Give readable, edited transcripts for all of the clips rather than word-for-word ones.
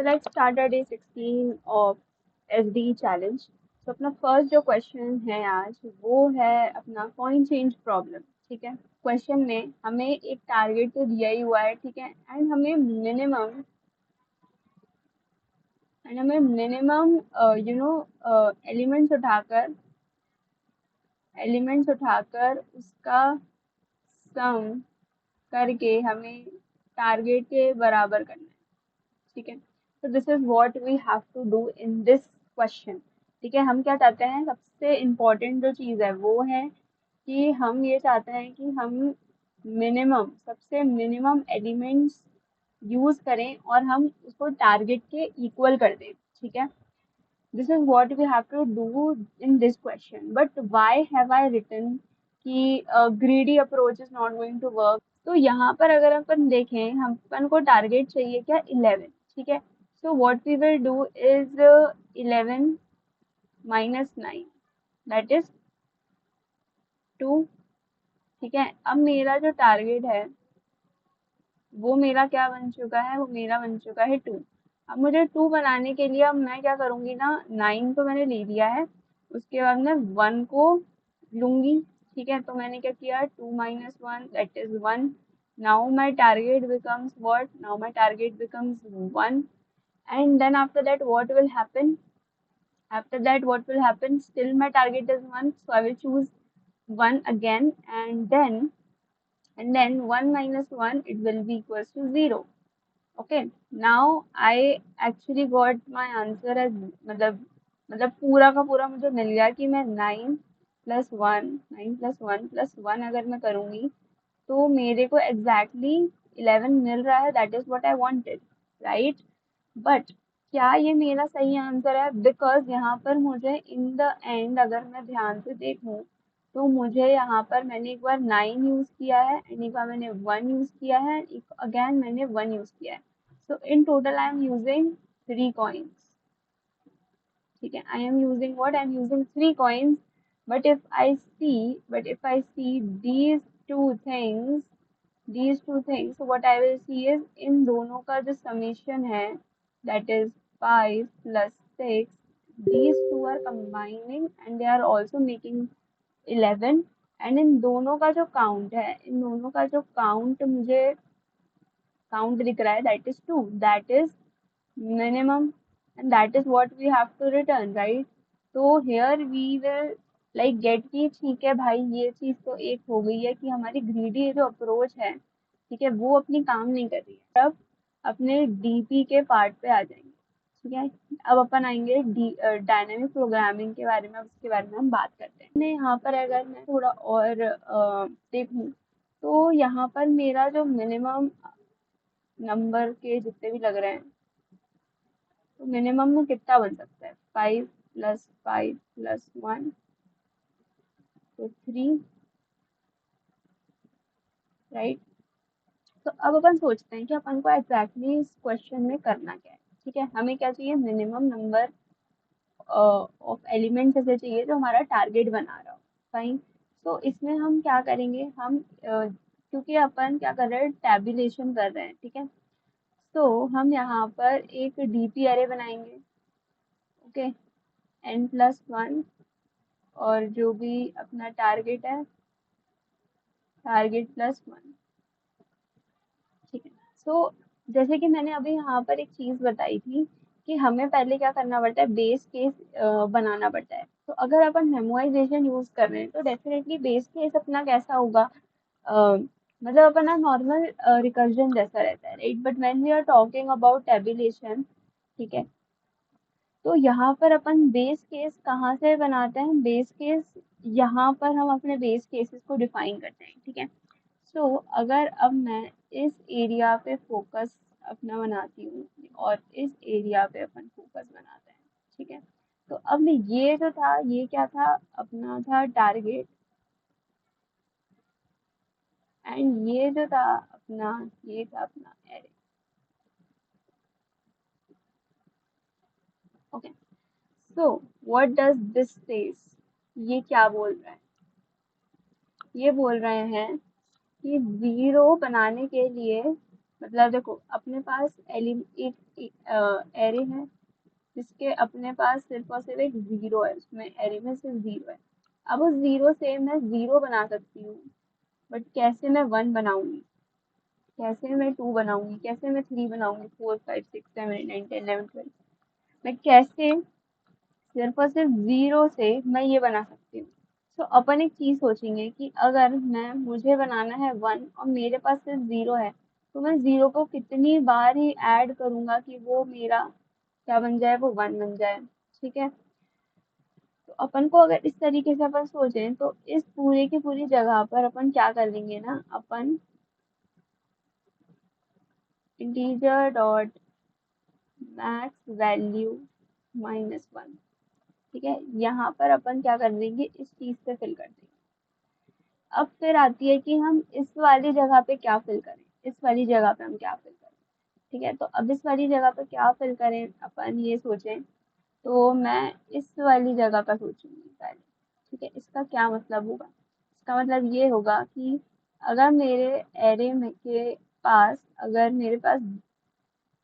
So let's start our day 16 of SD challenge. तो अपना first जो क्वेश्चन है आज वो है अपना कॉइन चेंज प्रॉब्लम। ठीक है, क्वेश्चन में हमें एक टारगेट तो दिया ही हुआ है, ठीक है, एंड हमें मिनिमम एलिमेंट्स उठाकर उसका सम करके हमें टारगेट के बराबर करना है। ठीक है, तो this is what we have to do in this question. ठीक है, हम क्या चाहते हैं, सबसे इम्पोर्टेंट जो चीज़ है वो है कि हम ये चाहते हैं कि हम सबसे मिनिमम एलिमेंट्स यूज करें और हम उसको टारगेट के इक्वल कर दें। ठीक है, this is what we have to do in this question, but why have I written कि greedy approach is not going to work. तो यहाँ पर अगर अपन देखें, हम अपन को टारगेट चाहिए क्या, 11। ठीक है, so what we will do is 11 minus 9, that is 2। ठीक है, अब मेरा जो टारगेट है वो मेरा क्या बन चुका है, वो मेरा बन चुका है 2। अब मुझे 2 बनाने के लिए अब मैं क्या करूँगी ना, 9 तो मैंने ले लिया है, उसके बाद मैं 1 को लूँगी। ठीक है, तो मैंने क्या किया, 2 minus 1 that is 1। Now my target becomes what, now my target becomes 1। And then after that what will happen, still my target is 1, so I will choose 1 again, and then 1 minus 1, it will be equals to 0. Okay, now I actually got my answer as मतलब पूरा का पूरा मुझे मिल गया कि मैं 9 plus 1 अगर मैं करूँगी तो मेरे को एग्जैक्टली 11 मिल रहा है, that is what I wanted, right. But क्या ये मेरा सही आंसर है, बिकॉज यहाँ पर मुझे इन द एंड अगर मैं ध्यान से देखूँ तो मुझे यहाँ पर मैंने एक बार 9 यूज किया है एंड एक बार मैंने 1 यूज किया है, एक अगेन मैंने 1 यूज किया है। So in total I am using 3 coins. ठीक है, I am using what, I am using 3 coins. But if I see two things these two things, so what I will see is इन दोनों का जो summation है, that is 5 plus 6, these two are combining and they are also making 11। And in दोनों का जो count है, इन दोनों का जो काउंट मुझे काउंट दिख रहा है, that is 2, that is minimum, and that is what we have to return, right? तो here we will like get कि ठीक है भाई, ये चीज तो एक हो गई है कि हमारी ग्रीडी जो अप्रोच है, ठीक है, वो अपनी काम नहीं कर रही है। अब अपने डीपी के पार्ट पे आ जाएंगे। ठीक है, अब अपन आएंगे डायनेमिक प्रोग्रामिंग के बारे में, अब उसके बारे में हम बात करते हैं। मैं यहाँ पर अगर मैं थोड़ा और देखूँ तो यहाँ पर मेरा जो मिनिमम नंबर के जितने भी लग रहे हैं, तो मिनिमम में कितना बन सकता है, 5 प्लस 1 तो 3, राइट। तो अब अपन सोचते हैं कि अपन को एग्जैक्टली इस क्वेश्चन में करना क्या है। ठीक है, हमें क्या चाहिए, मिनिमम नंबर ऑफ एलिमेंट्स ऐसे चाहिए जो हमारा टारगेट बना रहा हो। फाइन, तो इसमें हम क्या करेंगे, हम क्योंकि अपन क्या कर रहे हैं, टैबुलेशन कर रहे हैं। ठीक है, तो हम यहाँ पर एक डीपी अरे बनाएंगे। ओके, n+1 और जो भी अपना टारगेट है, टारगेट+1। ठीक है, सो जैसे कि मैंने अभी यहाँ पर एक चीज बताई थी कि हमें पहले क्या करना पड़ता है, बेस केस बनाना पड़ता है। तो अगर अपन मेमोराइजेशन यूज कर रहे हैं तो डेफिनेटली बेस केस अपना कैसा होगा, मतलब अपना नॉर्मल रिकर्जन जैसा रहता है, right. But when we are talking about tabulation, ठीक है, तो यहाँ पर अपन बेस केस कहाँ से बनाते हैं, बेस केस यहाँ पर हम अपने बेस केसेस को डिफाइन करते हैं। ठीक है, सो अगर अब मैं इस एरिया पे फोकस अपना बनाती हूँ और इस एरिया पे अपन फोकस बनाते हैं। ठीक है, तो अब ये जो था, ये क्या था, अपना था टारगेट, एंड ये जो था अपना, ये था अपना array. Okay, so what does this says, ये क्या बोल रहा है, ये बोल रहे हैं कि 0 बनाने के लिए, मतलब देखो अपने पास एक एरे है जिसके अपने पास सिर्फ और सिर्फ एक जीरो है, उसमें एरे में सिर्फ जीरो है। अब उस जीरो से मैं जीरो बना सकती हूँ, बट कैसे मैं वन बनाऊंगी, कैसे मैं टू बनाऊंगी, कैसे मैं थ्री बनाऊंगी, four five six seven eight nine ten eleven twelve, मैं कैसे सिर्फ और सिर्फ जीरो से मैं ये बना सकती हूँ। तो अपन एक चीज सोचेंगे कि अगर मैं मुझे बनाना है वन और मेरे पास सिर्फ जीरो है, तो मैं जीरो को कितनी बार ही ऐड करूंगा कि वो मेरा क्या बन जाए, वो वन बन जाए। ठीक है, तो अपन को अगर इस तरीके से अपन सोचें तो इस पूरे की पूरी जगह पर अपन क्या कर लेंगे ना, अपन integer dot max value minus one. ठीक है, यहाँ पर अपन क्या कर देंगे, इस चीज से फिल कर देंगे। अब फिर आती है कि हम इस वाली जगह पे क्या फिल करें, इस वाली जगह पे हम क्या फिल करें। ठीक है, तो अब इस वाली जगह पे क्या फिल करें अपन ये सोचें, तो मैं इस वाली जगह का सोचूंगी पहले। ठीक है, इसका क्या मतलब होगा, इसका मतलब ये होगा कि अगर मेरे एरे में के पास, अगर मेरे पास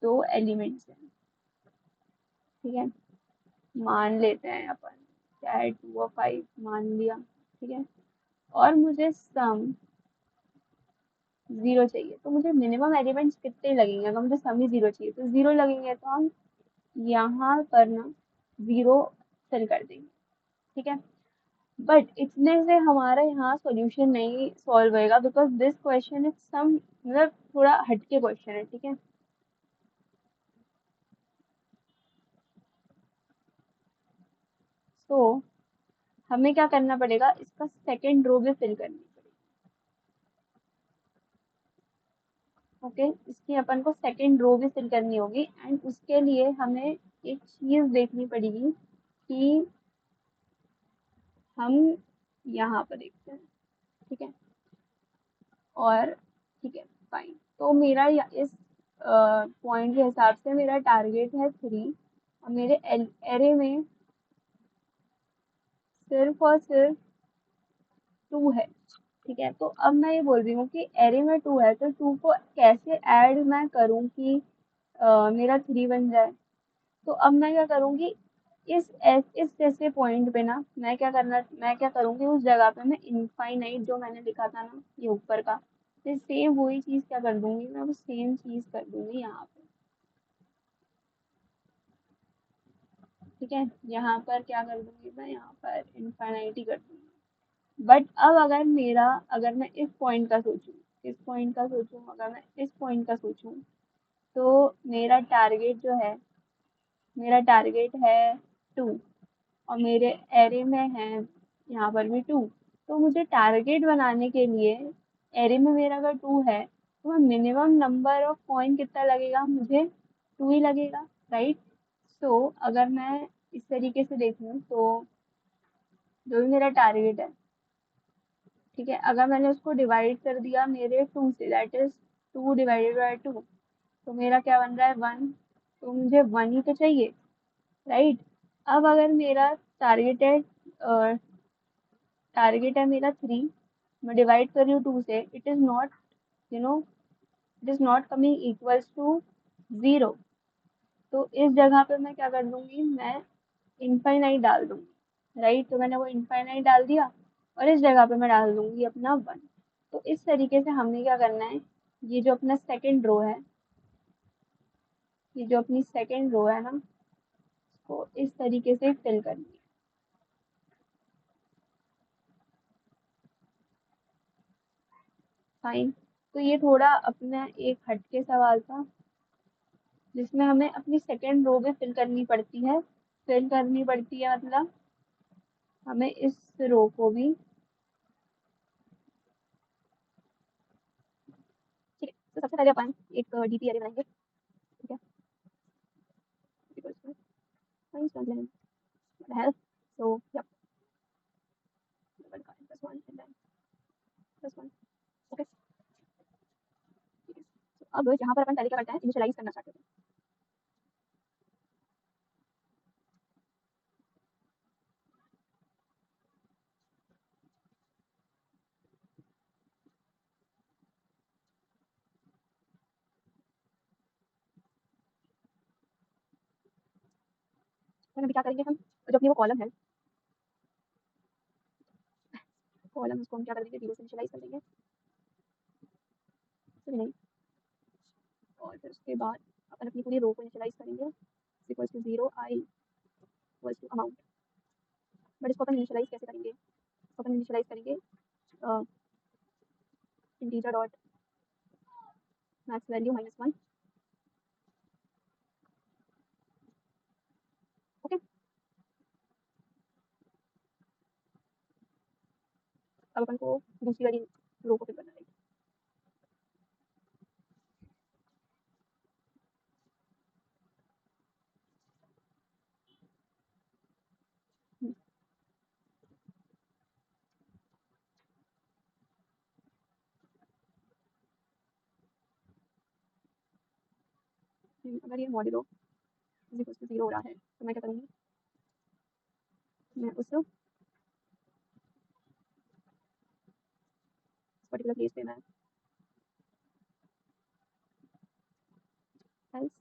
दो एलिमेंट्स हैं, ठीक है, मान लेते हैं अपन, चाहे टू और फाइव मान लिया। ठीक है, और मुझे सम जीरो चाहिए, तो मुझे मिनिमम एलिमेंट्स कितने लगेंगे, अगर मुझे सम ही जीरो चाहिए तो जीरो लगेंगे, तो हम यहाँ पर ना जीरो फिल कर देंगे। ठीक है, बट इतने से हमारा यहाँ सॉल्यूशन नहीं सॉल्व होएगा, because this question is some, मतलब थोड़ा हटके क्वेश्चन है। ठीक है, तो हमें क्या करना पड़ेगा, इसका सेकेंड रो भी फिल करनी पड़ेगी। ओके, इसकी अपन को सेकेंड रो भी फिल करनी होगी, एंड उसके लिए हमें एक चीज देखनी पड़ेगी कि हम यहाँ पर देखते हैं। ठीक है, और ठीक है, फाइन, तो मेरा इस पॉइंट के हिसाब से मेरा टारगेट है थ्री, और मेरे एरे में सिर्फ और सिर्फ टू है। ठीक है, तो अब मैं ये बोल रही हूँ कि एरे में टू है, तो टू को कैसे ऐड मैं करूँ कि मेरा थ्री बन जाए। तो अब मैं क्या करूँगी, इस जैसे पॉइंट पे ना मैं क्या करूँगी, उस जगह पे मैं इनफाइनाइट जो मैंने लिखा था ना ये ऊपर का, फिर सेम वही चीज क्या कर दूंगी, मैं वो सेम चीज कर दूंगी यहाँ पे। ठीक है, यहाँ पर क्या कर दूंगी, मैं यहाँ पर इनफाइनाइट ही कर दूंगी। बट अब अगर मैं इस पॉइंट का सोचूं, अगर मैं इस पॉइंट का सोचूं, तो मेरा टारगेट है टू, और मेरे एरे में है यहाँ पर भी टू। तो मुझे टारगेट बनाने के लिए एरे में मेरा अगर टू है, तो मिनिमम नंबर ऑफ पॉइंट कितना लगेगा, मुझे टू ही लगेगा, राइट। सो अगर मैं इस तरीके से देखूँ तो जो भी मेरा टारगेट है, ठीक है, अगर मैंने उसको डिवाइड कर दिया मेरे टू से, that is two divided by two, तो मेरा क्या बन रहा है, वन। तो मुझे वन ही तो चाहिए, राइट। अब अगर मेरा टारगेट है मेरा थ्री, मैं डिवाइड कर रही हूँ टू से, it is not, you know it is not coming equals to zero. तो इस जगह पे मैं क्या कर दूंगी, मैं इनफाइनाइट डाल दूंगी, राइट। तो मैंने वो इनफाइनाइट डाल दिया, और इस जगह पे मैं डाल दूंगी अपना वन। तो इस तरीके से हमें क्या करना है, ये जो अपना सेकेंड रो है, ये जो अपनी सेकेंड रो है ना, इसको इस तरीके से फिल करनी है। फाइन, तो ये थोड़ा अपना एक हटके सवाल था, जिसमें हमें अपनी सेकेंड रो भी फिल करनी पड़ती है, मतलब हमें इस रो को भी, ठीक है। तो सबसे पहले अपन एक डीपी अरे बनाएंगे। ठीक है, so yep, plus one and then plus one, okay, ठीक है। तो अब यहाँ पर अपन पहले क्या करते हैं, इनिशियलाइज करना स्टार्ट करते हैं। तो अभी क्या करेंगे हम, जो अपनी वो कॉलम है, कॉलम उसको हम क्या कर देंगे, 0 से इनिशियलाइज़ कर देंगे, ठीक नहीं? और फिर उसके बाद अपन अपनी पूरी रो को इनिशियलाइज़ करेंगे, equals to 0 I equals to amount. But इसको अपन इनिशियलाइज़ कैसे करेंगे? इसको अपन इनिशियलाइज़ करेंगे integer dot max value -1, okay? अब अपन को दूसरी वाली रो को फिल करना है। अगर ये मॉड्यूलो इज इक्वल्स टू 0 हो रहा है, तो मैं क्या करूँगी, मैं उस पर्टिकुलर प्लेस पे मैं एल्स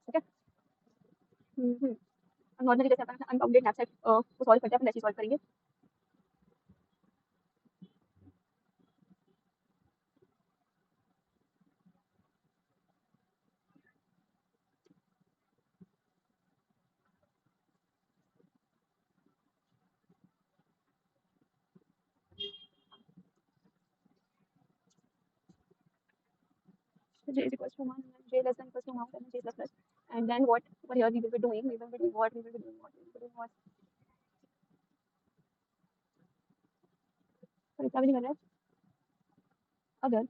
ओके। नॉर्मली जैसे अपन अनबाउंडेड स्नैपचैट को सॉल्व करते हैं, अपन वैसे ही सॉल्व करेंगे। J is equals to 1, and j less than equals to amount, and j plus plus. And then what? Over here we will be doing, we will be doing what? We will be doing what? We will be doing what? और इतना भी नहीं करना है। अगर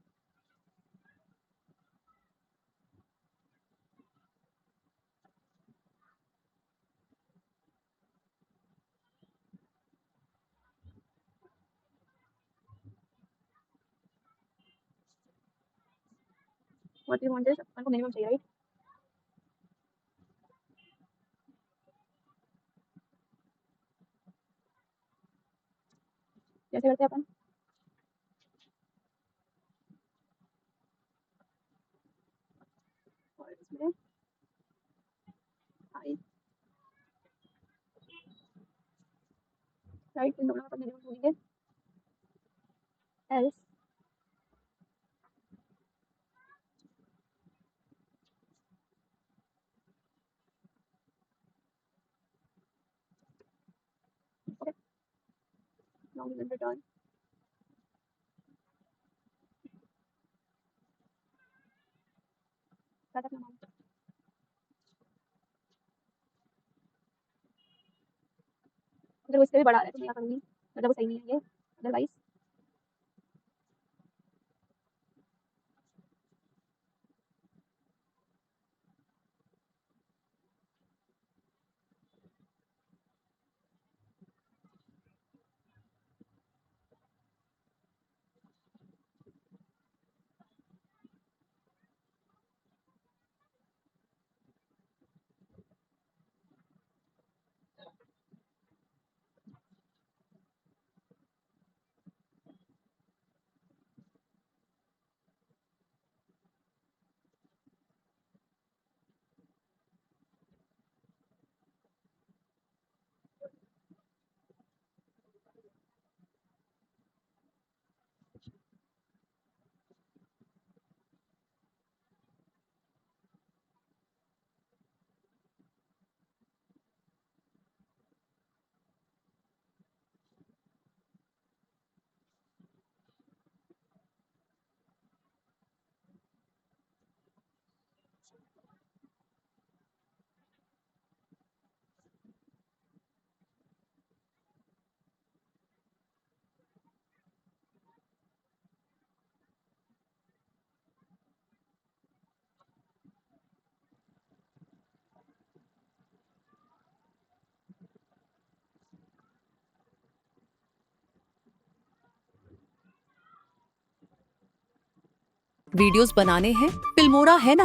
what we want is अपन को minimum चाहिए, right? कैसे करते हैं अपन? और इसमें I राइट, इन दोनों में अपन मिनिमम ढूंढेंगे, else okay, now we will return that amount। अगर वो इससे भी बड़ा है तो मैं क्या करूँगी, मतलब वो सही नहीं है ये, अदरवाइज वीडियोस बनाने हैं, फिल्मोरा है ना।